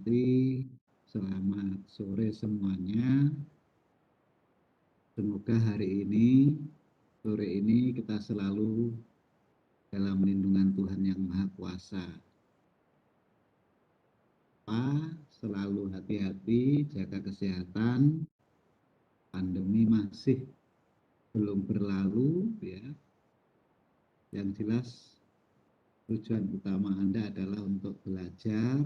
Jadi, selamat sore semuanya. Semoga sore ini kita selalu dalam lindungan Tuhan Yang Maha Kuasa. Selalu hati-hati, jaga kesehatan. Pandemi masih belum berlalu, ya. Yang jelas tujuan utama Anda adalah untuk belajar.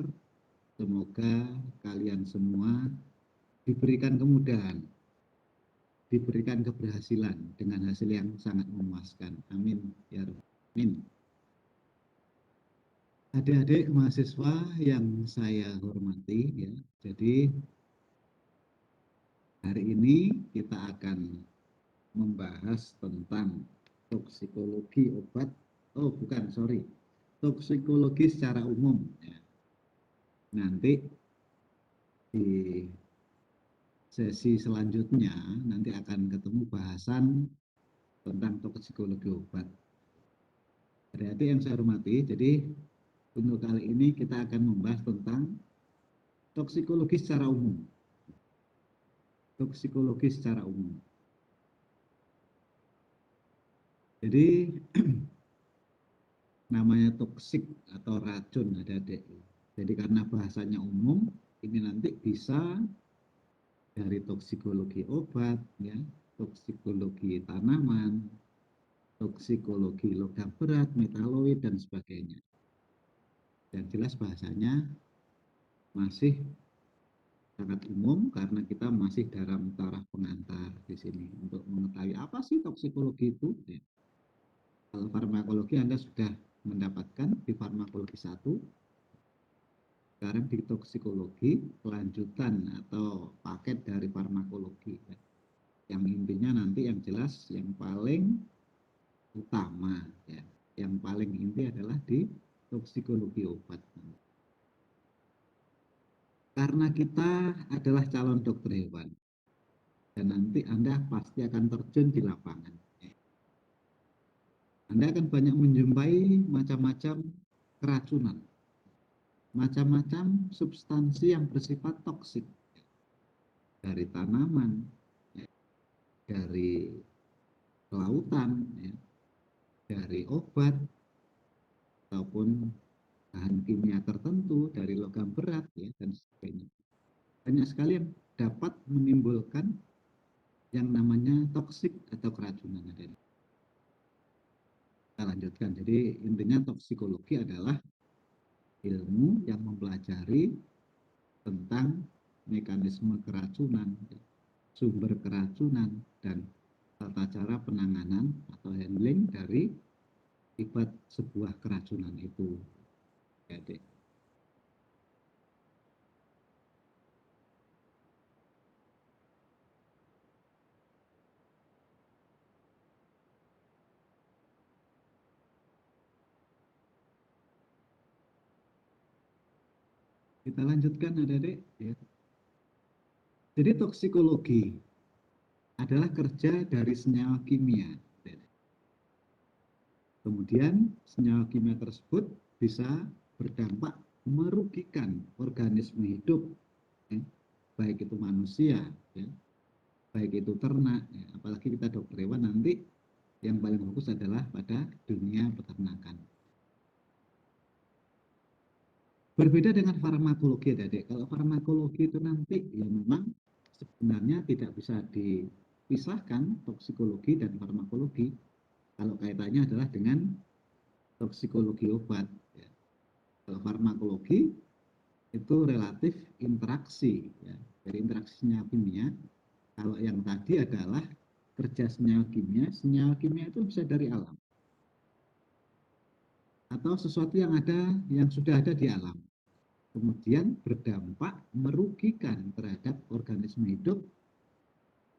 Semoga kalian semua diberikan kemudahan, diberikan keberhasilan dengan hasil yang sangat memuaskan. Amin. Ya Rabb. Amin. Adik-adik mahasiswa yang saya hormati, ya. Jadi hari ini kita akan membahas tentang toksikologi obat. Toksikologi secara umum, ya. Nanti di sesi selanjutnya nanti akan ketemu bahasan tentang toksikologi obat. Adik-adik yang saya hormati, jadi untuk kali ini kita akan membahas tentang toksikologi secara umum. Toksikologi secara umum. Jadi namanya toksik atau racun, adik-adik. Jadi karena bahasanya umum, ini nanti bisa dari toksikologi obat, ya, toksikologi tanaman, toksikologi logam berat, metaloid, dan sebagainya. Dan jelas bahasanya masih sangat umum karena kita masih dalam taraf pengantar di sini untuk mengetahui apa sih toksikologi itu. Ya. Kalau farmakologi Anda sudah mendapatkan di farmakologi 1, sekarang di toksikologi lanjutan atau paket dari farmakologi. Ya. Yang intinya nanti yang jelas yang paling utama, ya, yang paling inti adalah di toksikologi obat. Karena kita adalah calon dokter hewan, dan nanti Anda pasti akan terjun di lapangan. Anda akan banyak menjumpai macam-macam keracunan, macam-macam substansi yang bersifat toksik, dari tanaman, dari kelautan, dari obat, ataupun bahan kimia tertentu, dari logam berat, ya, dan sebagainya. Banyak sekali yang dapat menimbulkan yang namanya toksik atau keracunan. Kita lanjutkan. Jadi intinya toksikologi adalah ilmu yang mempelajari tentang mekanisme keracunan, sumber keracunan, dan tata cara penanganan atau handling dari akibat sebuah keracunan itu. Jadi, kita lanjutkan adik-adik. Ya. Jadi toksikologi adalah kerja dari senyawa kimia. Kemudian senyawa kimia tersebut bisa berdampak merugikan organisme hidup, ya, baik itu manusia, ya, baik itu ternak, ya, apalagi kita dokter hewan nanti yang paling fokus adalah pada dunia peternakan. Berbeda dengan farmakologi, adik. Kalau farmakologi itu nanti ya memang sebenarnya tidak bisa dipisahkan toksikologi dan farmakologi. Kalau kaitannya adalah dengan toksikologi obat. Ya. Kalau farmakologi itu relatif interaksi, ya, dari interaksinya kimia. Kalau yang tadi adalah kerja senyawa kimia itu bisa dari alam atau sesuatu yang sudah ada di alam, kemudian berdampak merugikan terhadap organisme hidup,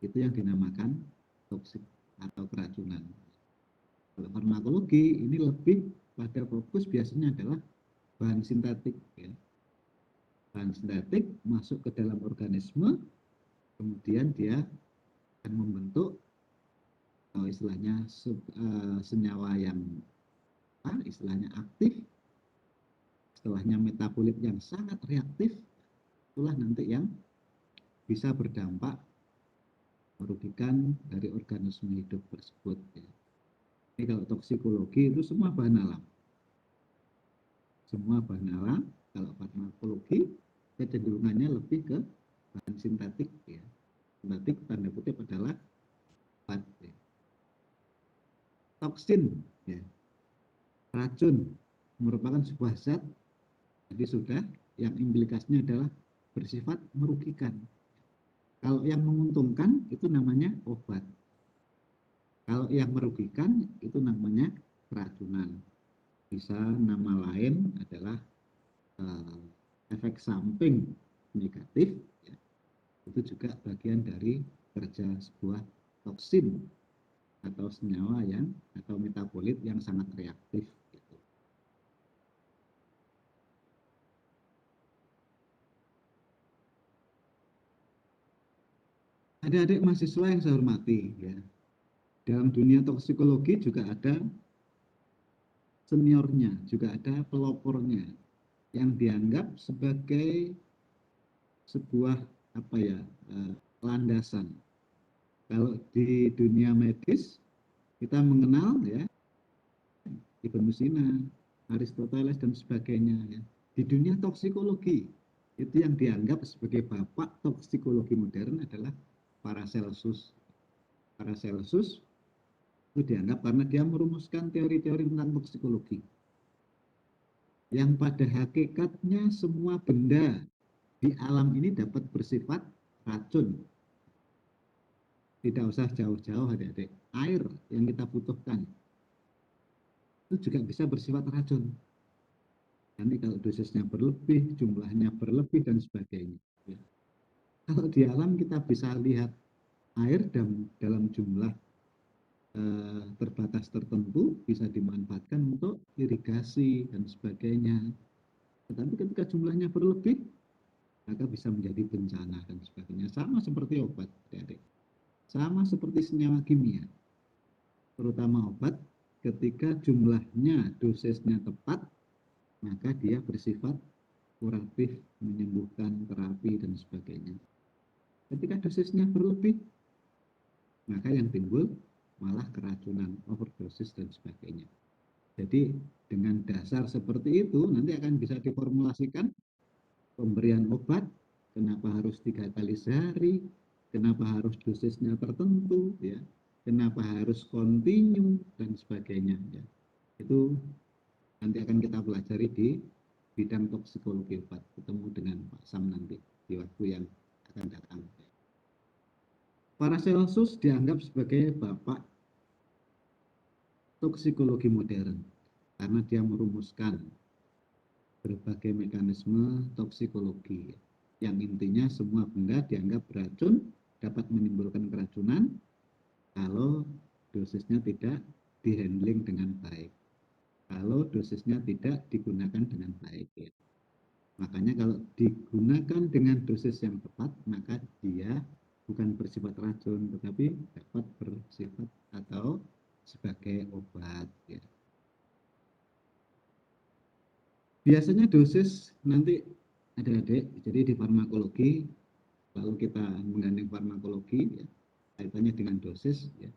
itu yang dinamakan toksik atau keracunan. Kalau farmakologi ini lebih pada fokus biasanya adalah bahan sintetik, ya. Bahan sintetik masuk ke dalam organisme, kemudian dia akan membentuk istilahnya senyawa yang istilahnya aktif, istilahnya metabolit yang sangat reaktif, itulah nanti yang bisa berdampak merugikan dari organisme hidup tersebut. Ya. Ini kalau toksikologi itu semua bahan alam. Semua bahan alam, kalau farmakologi kecenderungannya lebih ke bahan sintetik. Ya. Sintetik tanda kutip adalah obat. Ya. Toksin, ya. Racun, merupakan sebuah zat, jadi sudah yang implikasinya adalah bersifat merugikan. Kalau yang menguntungkan itu namanya obat. Kalau yang merugikan itu namanya keracunan. Bisa nama lain adalah efek samping negatif, ya. Itu juga bagian dari kerja sebuah toksin atau senyawa yang atau metabolit yang sangat reaktif. Gitu. Adik-adik mahasiswa yang saya hormati, ya. Dalam dunia toksikologi juga ada seniornya, juga ada pelopornya yang dianggap sebagai sebuah apa ya landasan. Kalau di dunia medis kita mengenal ya Ibnu Sina, Aristoteles dan sebagainya ya. Di dunia toksikologi itu yang dianggap sebagai bapak toksikologi modern adalah Paracelsus. Paracelsus itu dianggap karena dia merumuskan teori-teori tentang toksikologi yang pada hakikatnya semua benda di alam ini dapat bersifat racun. Tidak usah jauh-jauh adik-adik. Air yang kita butuhkan itu juga bisa bersifat racun. Nanti kalau dosisnya berlebih, jumlahnya berlebih dan sebagainya. Ya. Kalau di alam kita bisa lihat air dalam jumlah terbatas tertentu bisa dimanfaatkan untuk irigasi dan sebagainya. Tetapi ketika jumlahnya berlebih, maka bisa menjadi bencana dan sebagainya. Sama seperti obat, adik-adik. Sama seperti senyawa kimia. Terutama obat, ketika jumlahnya, dosisnya tepat, maka dia bersifat kuratif, menyembuhkan, terapi, dan sebagainya. Ketika dosisnya berlebih, maka yang timbul malah keracunan, overdosis, dan sebagainya. Jadi dengan dasar seperti itu, nanti akan bisa diformulasikan pemberian obat, kenapa harus 3 kali sehari, kenapa harus dosisnya tertentu, ya, kenapa harus kontinu, dan sebagainya. Ya. Itu nanti akan kita pelajari di bidang toksikologi obat. Ketemu dengan Pak Sam nanti di waktu yang akan datang. Paracelsus dianggap sebagai bapak toksikologi modern karena dia merumuskan berbagai mekanisme toksikologi yang intinya semua benda dianggap beracun, dapat menimbulkan keracunan kalau dosisnya tidak dihandling dengan baik, kalau dosisnya tidak digunakan dengan baik. Ya. Makanya kalau digunakan dengan dosis yang tepat, maka dia bukan bersifat racun, tetapi dapat bersifat atau sebagai obat. Ya. Biasanya dosis nanti adik-adik, jadi di farmakologi, lalu kita menggandeng farmakologi, ya, kaitannya dengan dosis, ya,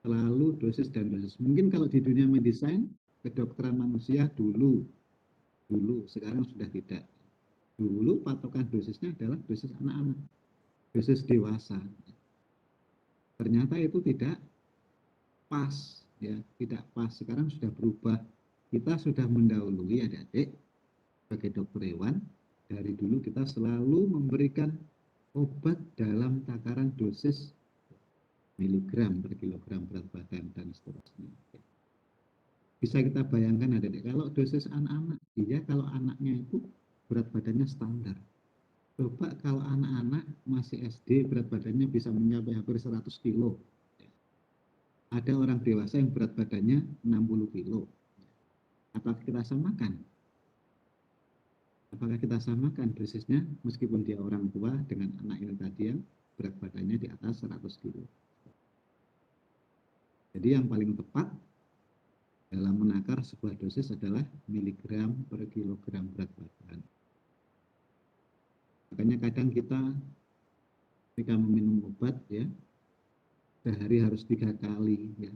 selalu dosis dan dosis. Mungkin kalau di dunia medicine, kedokteran manusia dulu, sekarang sudah tidak. Dulu patokan dosisnya adalah dosis anak-anak, dosis dewasa. Ternyata itu tidak pas, ya, tidak pas. Sekarang sudah berubah. Kita sudah mendahului adik-adik sebagai dokter hewan. Dari dulu kita selalu memberikan obat dalam takaran dosis miligram per kilogram berat badan dan seterusnya. Bisa kita bayangkan adik-adik, kalau dosis anak-anak, dia kalau anaknya itu berat badannya standar. Coba kalau anak-anak masih SD berat badannya bisa mencapai hampir 100 kilo. Ada orang dewasa yang berat badannya 60 kilo. Apakah kita samakan? Apakah kita samakan dosisnya meskipun dia orang tua dengan anak ini tadi yang berat badannya di atas 100 kilo. Jadi yang paling tepat dalam menakar sebuah dosis adalah miligram per kilogram berat badan. Makanya kadang kita ketika meminum obat ya, sehari harus 3 kali ya,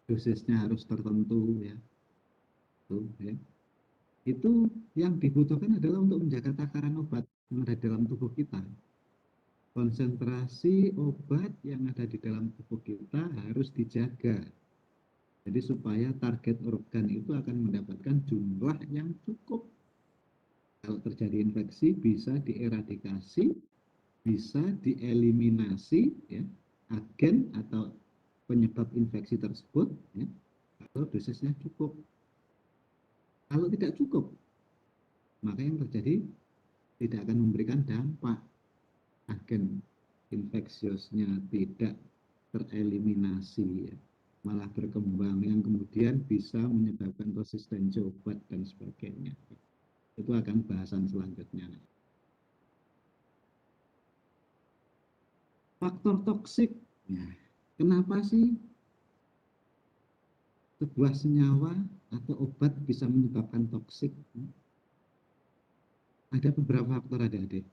dosisnya harus tertentu ya. Tuh, ya. Itu yang dibutuhkan adalah untuk menjaga takaran obat yang ada dalam tubuh kita. Konsentrasi obat yang ada di dalam tubuh kita harus dijaga. Jadi supaya target organ itu akan mendapatkan jumlah yang cukup. Kalau terjadi infeksi bisa dieradikasi, bisa dieliminasi ya, agen atau penyebab infeksi tersebut ya, kalau dosisnya cukup. Kalau tidak cukup, maka yang terjadi tidak akan memberikan dampak. Agen infeksiusnya tidak tereliminasi ya, malah berkembang yang kemudian bisa menyebabkan resistensi obat dan sebagainya. Itu akan bahasan selanjutnya. Faktor toksik. Ya, kenapa sih sebuah senyawa atau obat bisa menyebabkan toksik? Ada beberapa faktor adik-adik.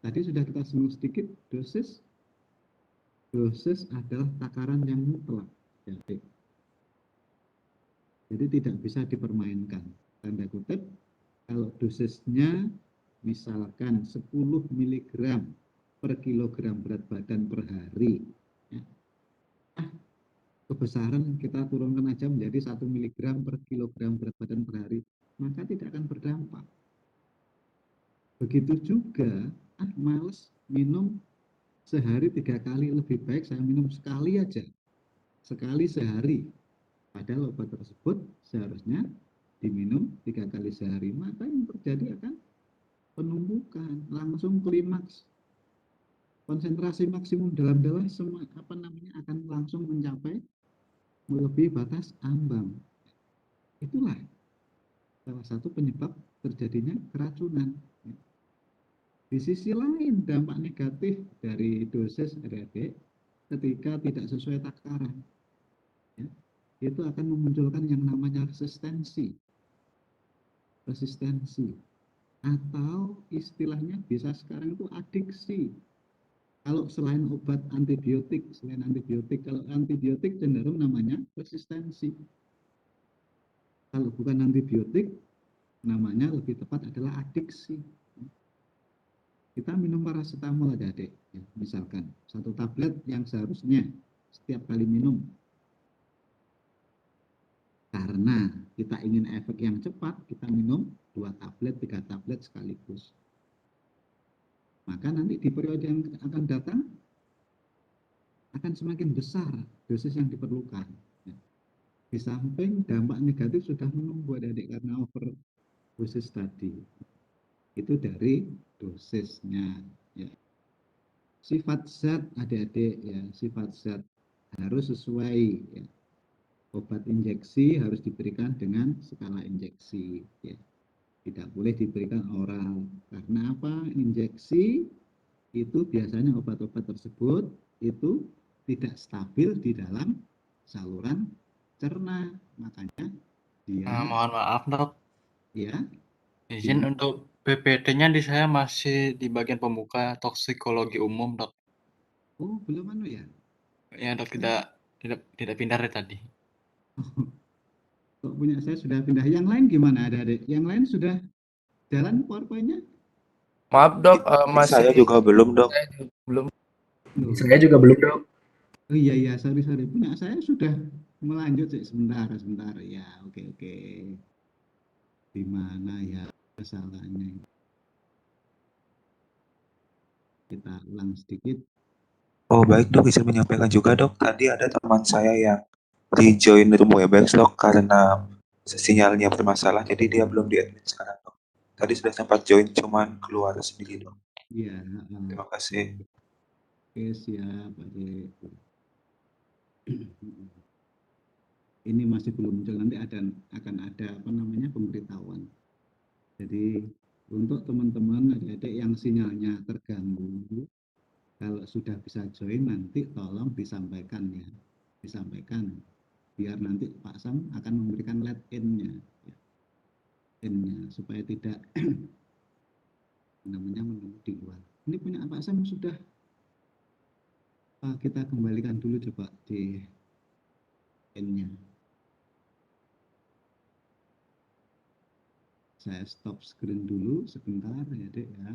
Tadi sudah kita singgung sedikit, dosis. Dosis adalah takaran yang mutlak. Jadi tidak bisa dipermainkan. Tanda kutip, kalau dosisnya misalkan 10 mg per kilogram berat badan per hari, ya, kebesaran kita turunkan aja menjadi 1 mg per kilogram berat badan per hari, maka tidak akan berdampak. Begitu juga, males minum sehari 3 kali, lebih baik saya minum sekali aja, sekali sehari. Padahal obat tersebut seharusnya diminum 3 kali sehari, maka yang terjadi akan penumpukan, langsung klimaks. Konsentrasi maksimum dalam darah akan langsung mencapai melebihi batas ambang. Itulah salah satu penyebab terjadinya keracunan. Di sisi lain, dampak negatif dari dosis adik-adik ketika tidak sesuai takaran, ya, itu akan memunculkan yang namanya resistensi. Atau istilahnya bisa sekarang itu adiksi. Kalau selain obat antibiotik, kalau antibiotik cenderung namanya resistensi. Kalau bukan antibiotik, namanya lebih tepat adalah adiksi. Kita minum paracetamol adik-adik, ya, misalkan 1 tablet yang seharusnya setiap kali minum. Karena kita ingin efek yang cepat, kita minum 2 tablet, 3 tablet sekaligus. Maka nanti di periode yang akan datang akan semakin besar dosis yang diperlukan. Di samping dampak negatif sudah menunggu adik-adik karena overdosis tadi. Itu dari dosisnya. Ya. Sifat zat adik-adik ya, sifat zat harus sesuai. Ya. Obat injeksi harus diberikan dengan skala injeksi. Ya. Tidak boleh diberikan oral. Karena apa? Injeksi itu biasanya obat-obat tersebut itu tidak stabil di dalam saluran cerna, makanya dia Mohon maaf dok, ya izin gimana? untuk PPT-nya di saya masih di bagian pembuka toksikologi umum dok. Oh belum ya? Ya dok, Oh, tidak pindah dari tadi. kok punya saya sudah pindah. Yang lain gimana adik-adik? Yang lain sudah jalan PowerPoint-nya? Maaf dok, masih Saya juga belum, Dok. belum. Loh, Saya juga belum dok. oh iya sorry punya saya sudah melanjut sih, sebentar ya, oke di mana ya kesalahannya, kita ulang sedikit. Oh baik Dok, izin menyampaikan juga Dok. Tadi ada teman saya yang di-join room Webex Dok karena sinyalnya bermasalah, jadi dia belum di-admit sekarang Dok. Tadi sudah sempat join, cuman keluar sendiri Dok. Iya, Terima kasih. oke siap adik. Ini masih belum muncul, nanti akan ada pemberitahuan. Jadi untuk teman-teman adik-adik yang sinyalnya terganggu, kalau sudah bisa join nanti tolong disampaikan ya, biar nanti Pak Sam akan memberikan let in-nya, ya. In-nya supaya tidak menunggu di luar. Pak Sam sudah kita kembalikan dulu coba di N-nya. Saya stop screen dulu sebentar ya Dek ya.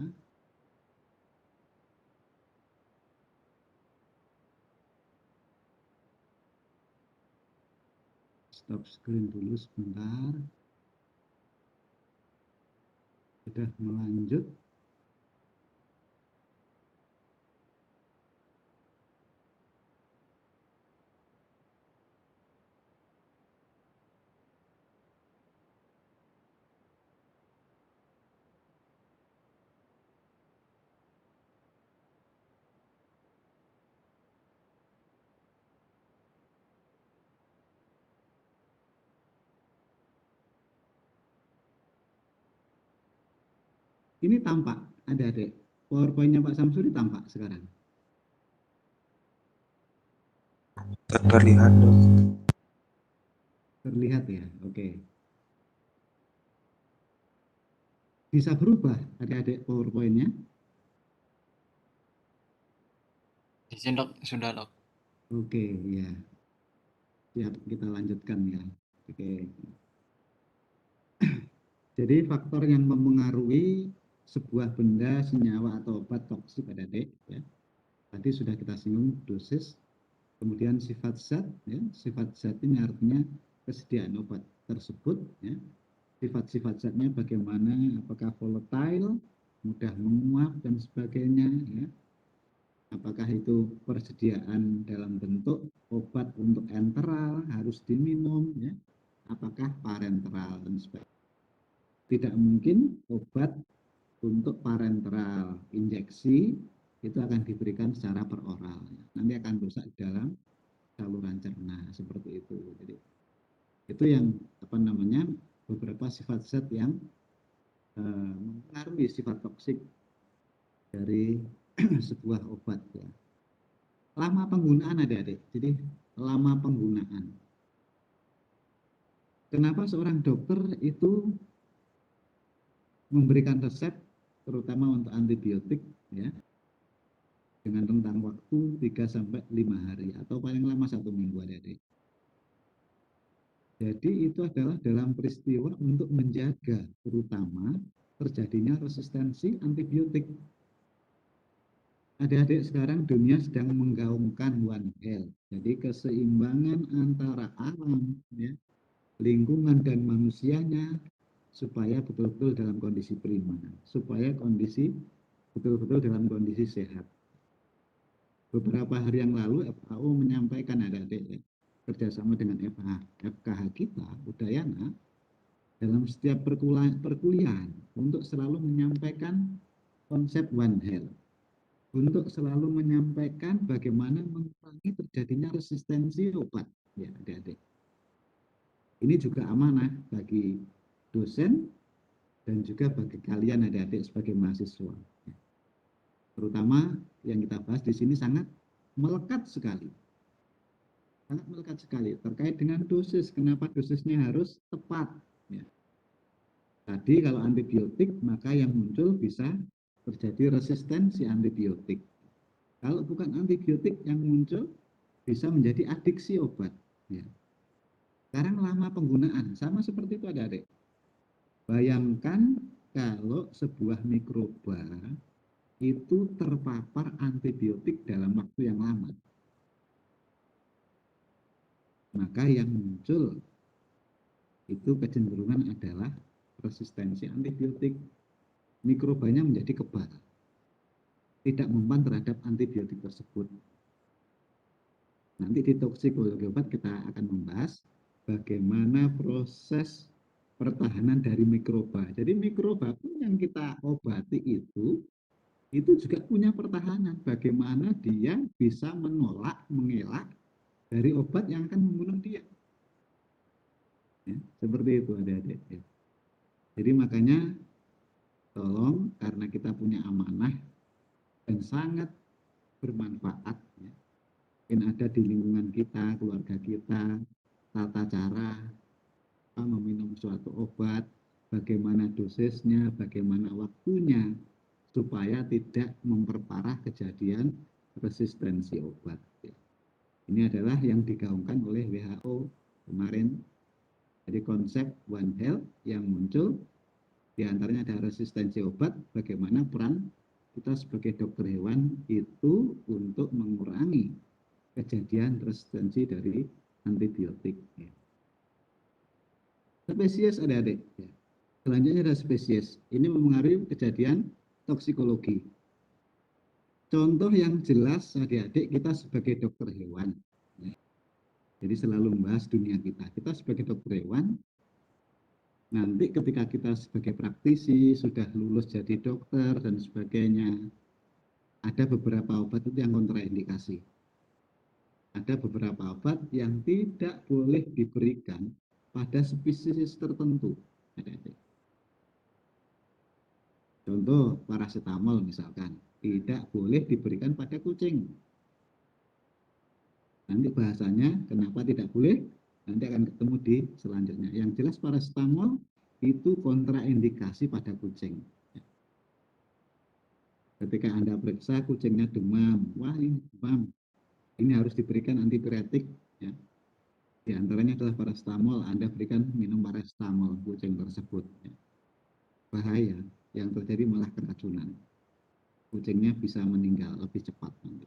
Stop screen dulu sebentar. Sudah melanjut. Ini tampak, ada Dek. PowerPoint-nya Pak Samsuri tampak sekarang. Terlihat dok. Terlihat ya, oke. Bisa berubah adik-adik PowerPoint-nya? Izin dok, sudah dok. Oke, ya. Siap, kita lanjutkan ya. Oke. Jadi faktor yang mempengaruhi sebuah benda, senyawa atau obat toksik adik-adik ya. Tadi sudah kita singgung dosis, kemudian sifat zat ya. Sifat zat ini artinya kesediaan obat tersebut ya. Sifat-sifat zatnya bagaimana, apakah volatile, mudah menguap dan sebagainya ya. Apakah itu persediaan dalam bentuk obat untuk enteral harus diminum ya. Apakah parenteral dan sebagainya. Tidak mungkin obat untuk parenteral injeksi itu akan diberikan secara peroral. Nanti akan rusak di dalam saluran cerna seperti itu. Jadi itu yang beberapa sifat zat yang mempengaruhi sifat toksik dari sebuah obat ya. Lama penggunaan adik-adik. Jadi lama penggunaan. Kenapa seorang dokter itu memberikan resep terutama untuk antibiotik ya dengan rentang waktu 3 sampai 5 hari atau paling lama 1 minggu adik-adik. Jadi itu adalah dalam peristiwa untuk menjaga terutama terjadinya resistensi antibiotik. Adik-adik sekarang dunia sedang menggaungkan One Health. Jadi keseimbangan antara alam, ya, lingkungan dan manusianya supaya betul-betul dalam kondisi prima, supaya kondisi betul-betul dalam kondisi sehat. Beberapa hari yang lalu FAO menyampaikan adik-adik ya, kerjasama dengan FKH kita, Udayana, dalam setiap perkuliahan untuk selalu menyampaikan konsep One Health, untuk selalu menyampaikan bagaimana mengurangi terjadinya resistensi obat, ya adik-adik. Ini juga amanah bagi dosen dan juga bagi kalian adik-adik sebagai mahasiswa. Terutama yang kita bahas di sini sangat melekat sekali. Sangat melekat sekali terkait dengan dosis. Kenapa dosisnya harus tepat? Ya. Tadi kalau antibiotik maka yang muncul bisa terjadi resistensi antibiotik. Kalau bukan antibiotik yang muncul bisa menjadi adiksi obat. Ya. Sekarang lama penggunaan sama seperti itu adik-adik. Bayangkan kalau sebuah mikroba itu terpapar antibiotik dalam waktu yang lama. Maka yang muncul itu kecenderungan adalah resistensi antibiotik. Mikrobanya menjadi kebal, tidak mempan terhadap antibiotik tersebut. Nanti di toksikologi obat kita akan membahas bagaimana proses pertahanan dari mikroba. Jadi mikroba pun yang kita obati itu juga punya pertahanan. Bagaimana dia bisa menolak, mengelak dari obat yang akan membunuh dia. Ya, seperti itu adik-adik. Ya. Jadi makanya tolong karena kita punya amanah dan sangat bermanfaat. Ya. Mungkin ada di lingkungan kita, keluarga kita, tata cara meminum suatu obat, bagaimana dosisnya, bagaimana waktunya, supaya tidak memperparah kejadian resistensi obat. Ini adalah yang digaungkan oleh WHO kemarin. Jadi konsep One Health yang muncul, diantaranya ada resistensi obat, bagaimana peran kita sebagai dokter hewan itu untuk mengurangi kejadian resistensi dari antibiotik. Spesies adik-adik. Selanjutnya ada spesies. Ini mempengaruhi kejadian toksikologi. Contoh yang jelas adik-adik kita sebagai dokter hewan. Jadi selalu membahas dunia kita. Kita sebagai dokter hewan, nanti ketika kita sebagai praktisi, sudah lulus jadi dokter dan sebagainya, ada beberapa obat itu yang kontraindikasi. Ada beberapa obat yang tidak boleh diberikan pada spesies tertentu. Contoh paracetamol misalkan, tidak boleh diberikan pada kucing. Nanti bahasanya kenapa tidak boleh, nanti akan ketemu di selanjutnya. Yang jelas paracetamol itu kontraindikasi pada kucing. Ketika Anda periksa kucingnya demam, wah ini demam, ini harus diberikan antipiretik. Ya. Di antaranya adalah paracetamol, Anda berikan minum paracetamol kucing tersebut. Ya. Bahaya, yang terjadi malah keracunan. Kucingnya bisa meninggal lebih cepat nanti.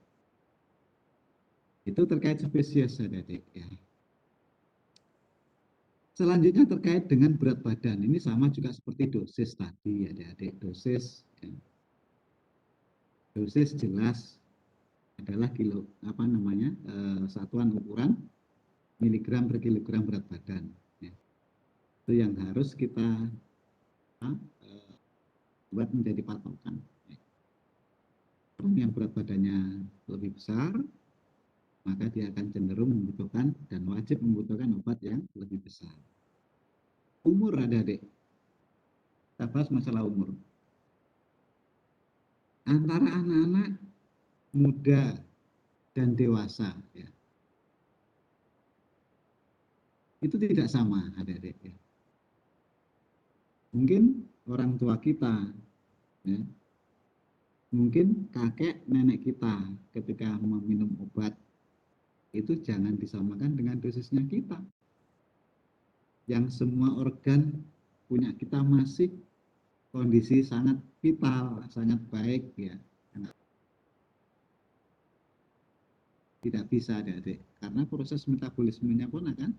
Itu terkait spesies adik-adik ya. Selanjutnya terkait dengan berat badan. Ini sama juga seperti dosis tadi adik-adik. Dosis ya. Dosis jelas adalah satuan ukuran miligram per kilogram berat badan. Ya. Itu yang harus kita buat menjadi patokan. Ya. Orang yang berat badannya lebih besar, maka dia akan cenderung membutuhkan dan wajib membutuhkan obat yang lebih besar. Umur adik-adik. Kita bahas masalah umur. Antara anak-anak muda dan dewasa ya, itu tidak sama adik-adik ya. Mungkin orang tua kita ya, mungkin kakek nenek kita ketika meminum obat itu jangan disamakan dengan dosisnya kita. Yang semua organ punya kita masih kondisi sangat vital, sangat baik ya. Tidak bisa adik-adik, karena proses metabolismenya pun akan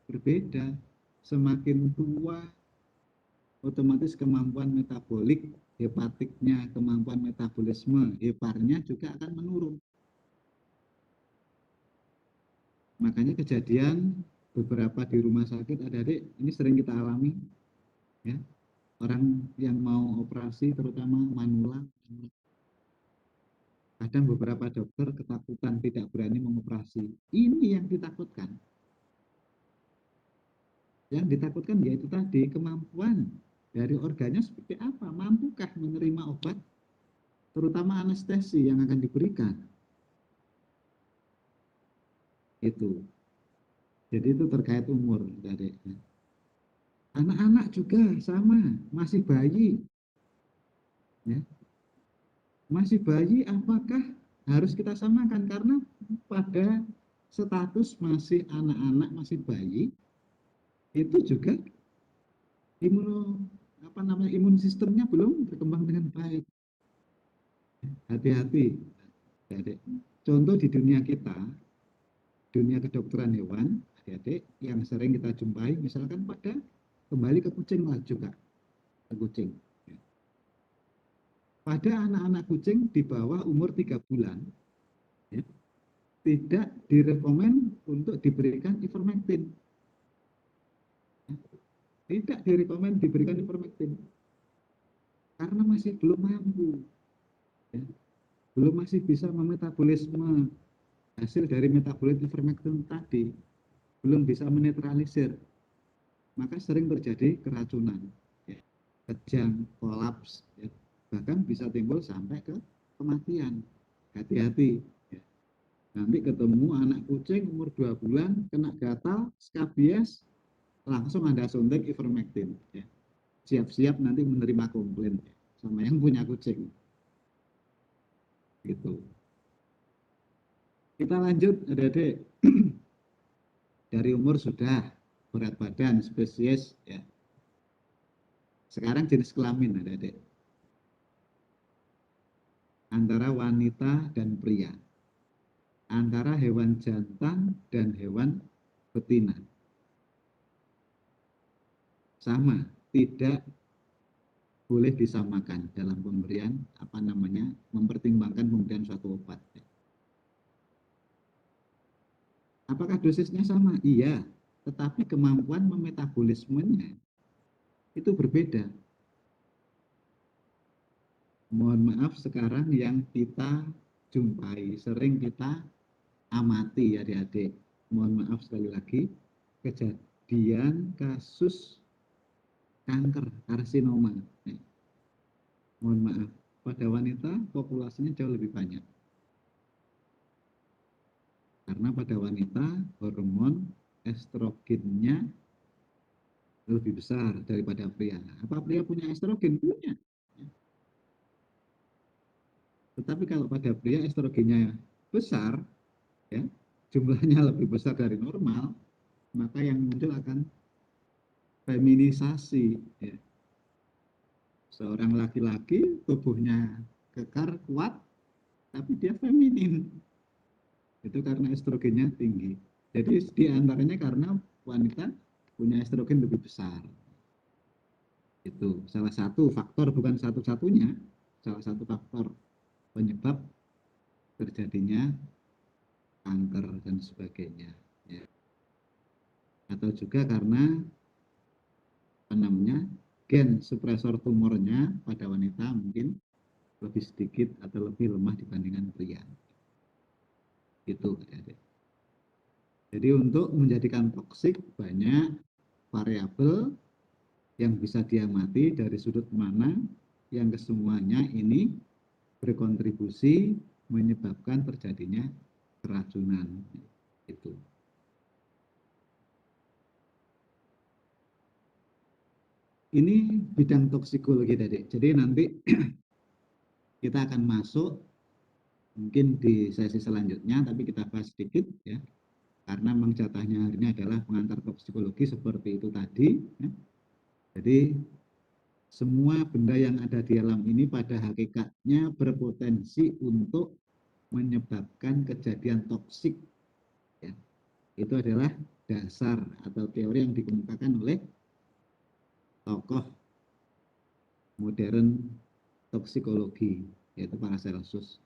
berbeda. Semakin tua, otomatis kemampuan metabolik, hepatiknya, kemampuan metabolisme, heparnya juga akan menurun. Makanya kejadian beberapa di rumah sakit adik-adik ini sering kita alami ya. Orang yang mau operasi terutama manula, kadang beberapa dokter ketakutan tidak berani mengoperasi. Ini yang ditakutkan. Yang ditakutkan yaitu tadi kemampuan dari organnya seperti apa, mampukah menerima obat terutama anestesi yang akan diberikan. Itu. Jadi itu terkait umur adik. Anak-anak juga sama, masih bayi. Ya. Masih bayi apakah harus kita samakan? Karena pada status masih anak-anak, masih bayi, itu juga imun sistemnya belum berkembang dengan baik. Hati-hati. Contoh di dunia kita, dunia kedokteran hewan, adik-adik yang sering kita jumpai, misalkan pada kembali ke kucing lah juga, ke kucing. Pada anak-anak kucing di bawah umur 3 bulan, ya, tidak direkomend untuk diberikan ivermectin. Tidak direkomend diberikan ivermectin. Karena masih belum mampu. Ya, belum masih bisa memetabolisme hasil dari metabolit ivermectin tadi. Belum bisa menetralisir. Maka sering terjadi keracunan, ya, kejang, kolaps, ya, bahkan bisa timbul sampai ke kematian. Hati-hati. Ya. Nanti ketemu anak kucing umur 2 bulan kena gatal, skabies, langsung Anda suntik ivermectin. Ya. Siap-siap nanti menerima komplain ya, sama yang punya kucing. Gitu. Kita lanjut, adik-adik. Dari umur sudah, berat badan, spesies, ya. Sekarang jenis kelamin, adik-adik. Antara wanita dan pria. Antara hewan jantan dan hewan betina. Sama, tidak boleh disamakan dalam pemberian mempertimbangkan pemberian suatu obat. Apakah dosisnya sama? Iya, tetapi kemampuan memetabolismenya itu berbeda. Mohon maaf, sekarang yang kita jumpai, sering kita amati adik-adik. Mohon maaf sekali lagi, kejadian kasus kanker, karsinoma. Mohon maaf, pada wanita populasinya jauh lebih banyak. Karena pada wanita hormon estrogennya lebih besar daripada pria. Apa pria punya estrogen? Punya. Tetapi kalau pada pria estrogennya besar, ya, jumlahnya lebih besar dari normal, maka yang muncul akan feminisasi. Ya. Seorang laki-laki tubuhnya kekar, kuat, tapi dia feminin. Itu karena estrogennya tinggi. Jadi di antaranya karena wanita punya estrogen lebih besar. Itu salah satu faktor, bukan satu-satunya, salah satu faktor penyebab terjadinya kanker dan sebagainya. Ya. Atau juga karena gen supresor tumornya pada wanita mungkin lebih sedikit atau lebih lemah dibandingkan pria. Itu adik-adik. Jadi untuk menjadikan toksik banyak variabel yang bisa diamati dari sudut mana yang kesemuanya ini berkontribusi menyebabkan terjadinya keracunan. Itu. Ini bidang toksikologi tadi. Jadi nanti kita akan masuk mungkin di sesi selanjutnya, tapi kita bahas sedikit ya. Karena memang jatahnya hari ini adalah pengantar toksikologi seperti itu tadi. Ya. Jadi semua benda yang ada di alam ini pada hakikatnya berpotensi untuk menyebabkan kejadian toksik. Ya. Itu adalah dasar atau teori yang dikemukakan oleh tokoh modern toksikologi, yaitu Paracelsus.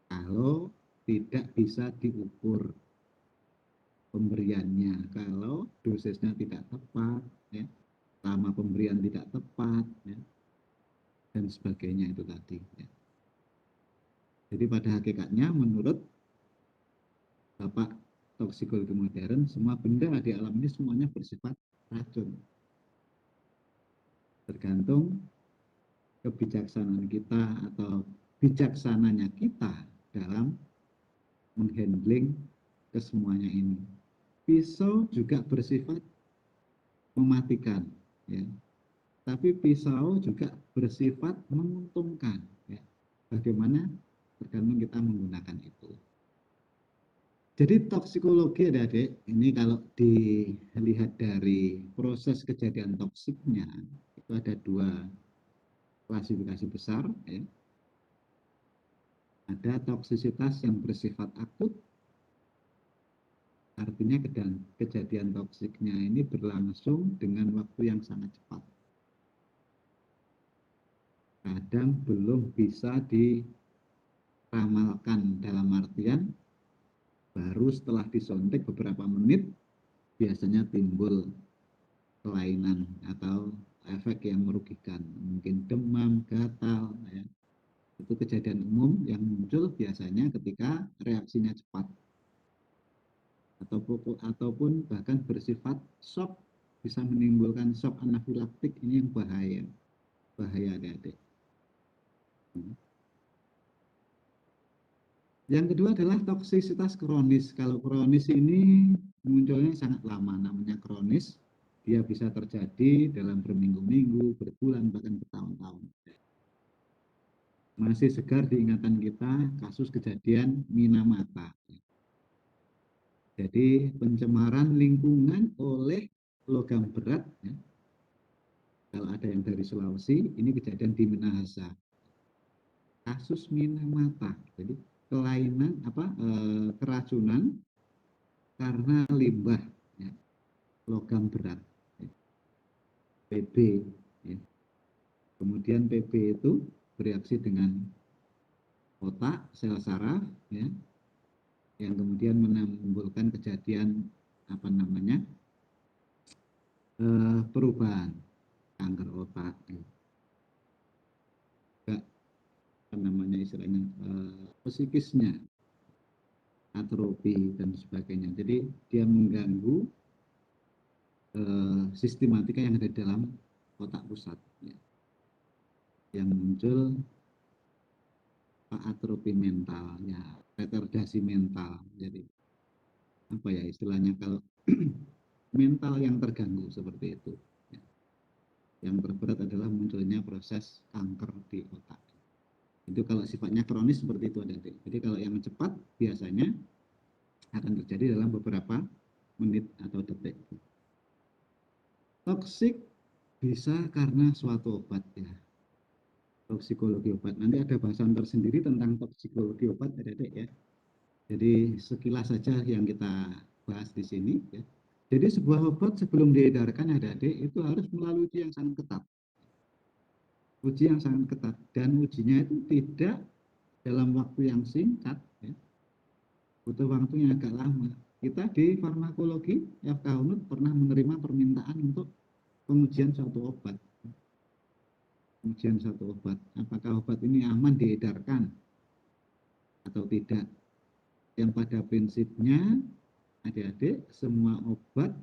Kalau tidak bisa diukur pemberiannya, kalau dosisnya tidak tepat, ya, lama pemberian tidak tepat, ya, dan sebagainya itu tadi. Ya. Jadi pada hakikatnya menurut Bapak toksikologi modern, semua benda di alam ini semuanya bersifat racun. Tergantung kebijaksanaan kita atau bijaksananya kita dalam menghandling kesemuanya ini. Pisau juga bersifat mematikan, ya. Tapi pisau juga bersifat menguntungkan, ya. Bagaimana tergantung kita menggunakan itu. Jadi toksikologi adik-adik, ini kalau dilihat dari proses kejadian toksiknya, itu ada dua klasifikasi besar. Ya. Ada toksisitas yang bersifat akut, artinya kejadian toksiknya ini berlangsung dengan waktu yang sangat cepat. Kadang belum bisa diramalkan dalam artian baru setelah disuntik beberapa menit biasanya timbul kelainan atau efek yang merugikan, mungkin demam, gatal, ya. Itu kejadian umum yang muncul biasanya ketika reaksinya cepat ataupun bahkan bersifat shock, bisa menimbulkan shock anafilaktik. Ini yang bahaya adik-adik. Yang kedua adalah toksisitas kronis. Kalau kronis ini munculnya sangat lama, namanya kronis. Dia bisa terjadi dalam berminggu-minggu, berbulan, bahkan bertahun-tahun. masih segar di ingatan kita kasus kejadian Minamata. Jadi pencemaran lingkungan oleh logam berat, ya. Kalau ada yang dari Sulawesi, ini kejadian di Minahasa. Kasus Minamata, jadi kelainan keracunan karena limbah, ya, logam berat, ya, PB. Ya. Kemudian PB itu bereaksi dengan otak, sel saraf, ya, yang kemudian menimbulkan kejadian perubahan kanker otak, ya. Istilahnya psikisnya, atrofi dan sebagainya. Jadi dia mengganggu sistematika yang ada di dalam otak pusat, ya. Yang muncul atrofi mental, ya, retardasi mental. Jadi apa ya istilahnya kalau mental yang terganggu seperti itu, ya. Yang terberat adalah munculnya proses kanker di otak. Itu kalau sifatnya kronis seperti itu adik-adik. Jadi kalau yang cepat biasanya akan terjadi dalam beberapa menit atau detik. Toksik bisa karena suatu obat, ya. Toksikologi obat. Nanti ada bahasan tersendiri tentang toksikologi obat adik-adik, ya. Jadi sekilas saja yang kita bahas di sini, ya. Jadi sebuah obat sebelum diedarkan adik-adik itu harus melalui uji yang sangat ketat. Uji yang sangat ketat, dan ujinya itu tidak dalam waktu yang singkat, ya. Butuh waktu yang agak lama. Kita di farmakologi FK Unut pernah menerima permintaan untuk pengujian suatu obat. Pengujian suatu obat, apakah obat ini aman diedarkan atau tidak. Yang pada prinsipnya adik-adik, semua obat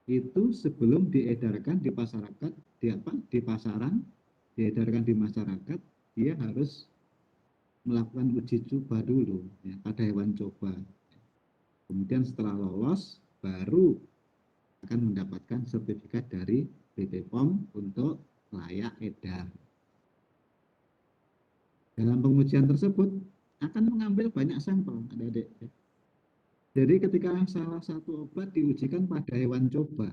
itu sebelum diedarkan di masyarakat, di pasaran, diedarkan di masyarakat, dia harus melakukan uji coba dulu, ya, pada hewan coba. Kemudian setelah lolos baru akan mendapatkan sertifikat dari BP POM untuk layak edar. Dalam pengujian tersebut akan mengambil banyak sampel, adik-adik. Jadi ketika salah satu obat diujikan pada hewan coba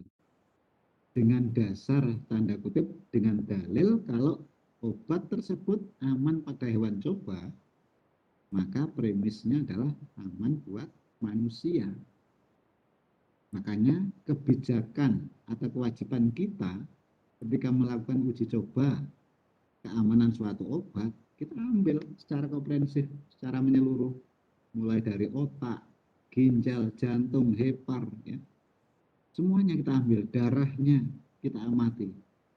dengan dasar tanda kutip dengan dalil kalau obat tersebut aman pada hewan coba, maka premisnya adalah aman buat manusia. Makanya kebijakan atau kewajiban kita ketika melakukan uji coba keamanan suatu obat, kita ambil secara komprehensif, secara menyeluruh, mulai dari otak, ginjal, jantung, hepar, ya. Semuanya kita ambil, darahnya kita amati.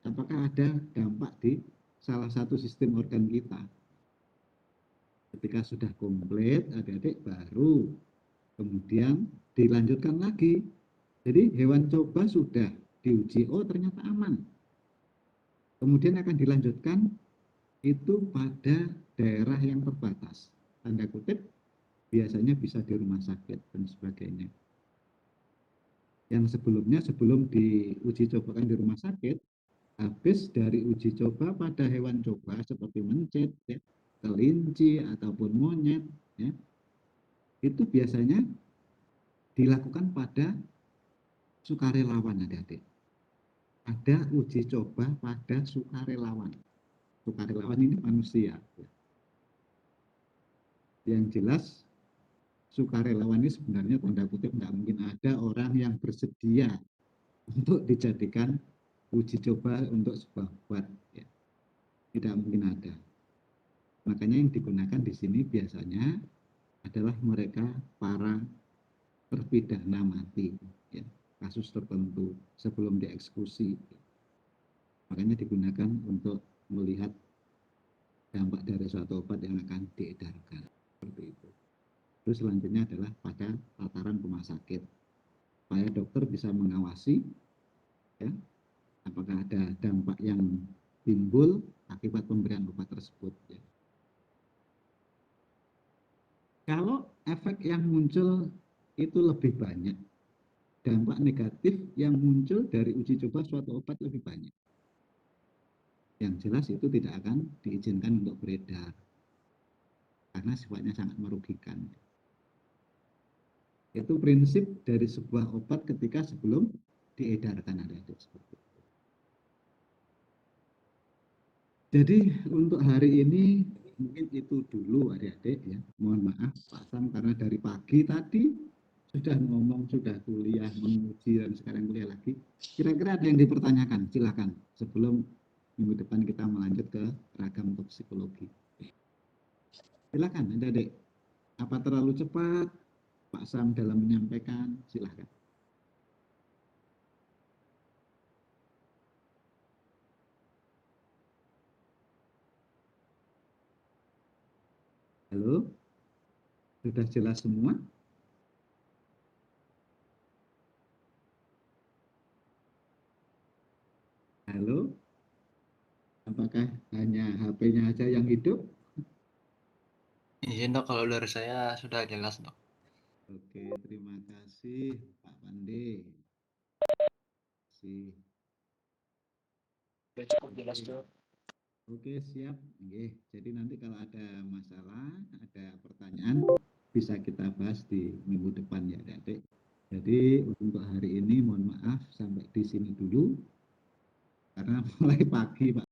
Apakah ada dampak di salah satu sistem organ kita? Ketika sudah komplit, adik-adik baru kemudian dilanjutkan lagi. Jadi hewan coba sudah diuji, oh ternyata aman. Kemudian akan dilanjutkan itu pada daerah yang terbatas. Tanda kutip, biasanya bisa di rumah sakit dan sebagainya. Yang sebelumnya, sebelum diuji cobakan di rumah sakit, habis dari uji coba pada hewan coba seperti mencit, ya, kelinci ataupun monyet, ya, itu biasanya dilakukan pada sukarelawan, adik-adik. Ada uji coba pada sukarelawan. Sukarelawan ini manusia. Yang jelas sukarelawan ini sebenarnya tanda kutip nggak mungkin ada orang yang bersedia untuk dijadikan uji coba untuk sebuah obat, ya. Tidak mungkin ada. Makanya yang digunakan di sini biasanya adalah mereka para terpidana mati, ya, kasus tertentu sebelum dieksekusi. Makanya digunakan untuk melihat dampak dari suatu obat yang akan diedarkan, seperti itu. Terus selanjutnya adalah pada tataran rumah sakit, supaya dokter bisa mengawasi, ya, apakah ada dampak yang timbul akibat pemberian obat tersebut, ya. Kalau efek yang muncul itu lebih banyak, dampak negatif yang muncul dari uji coba suatu obat lebih banyak. Yang jelas itu tidak akan diizinkan untuk beredar. karena sifatnya sangat merugikan. Itu prinsip dari sebuah obat ketika sebelum diedarkan, adik-adik. Jadi untuk hari ini mungkin itu dulu, adik-adik ya. Mohon maaf Pak Sam, karena dari pagi tadi sudah ngomong, sudah kuliah, menguji, dan sekarang kuliah lagi. Kira-kira ada yang dipertanyakan? Silakan sebelum minggu depan kita melanjut ke ragam toksikologi. Silakan adik-adik. Apa terlalu cepat Pak Sam dalam menyampaikan? Silakan. Halo? Sudah jelas semua? Halo? Apakah hanya HP-nya aja yang hidup? Izin dok, kalau dari saya sudah jelas dok. Oke, terima kasih Pak Pande. Terima kasih. Cukup jelas dok. Oke, siap. Oke, jadi nanti kalau ada masalah, ada pertanyaan, bisa kita bahas di minggu depan ya, adik-adik. Jadi untuk hari ini mohon maaf sampai di sini dulu, karena mulai pagi Pak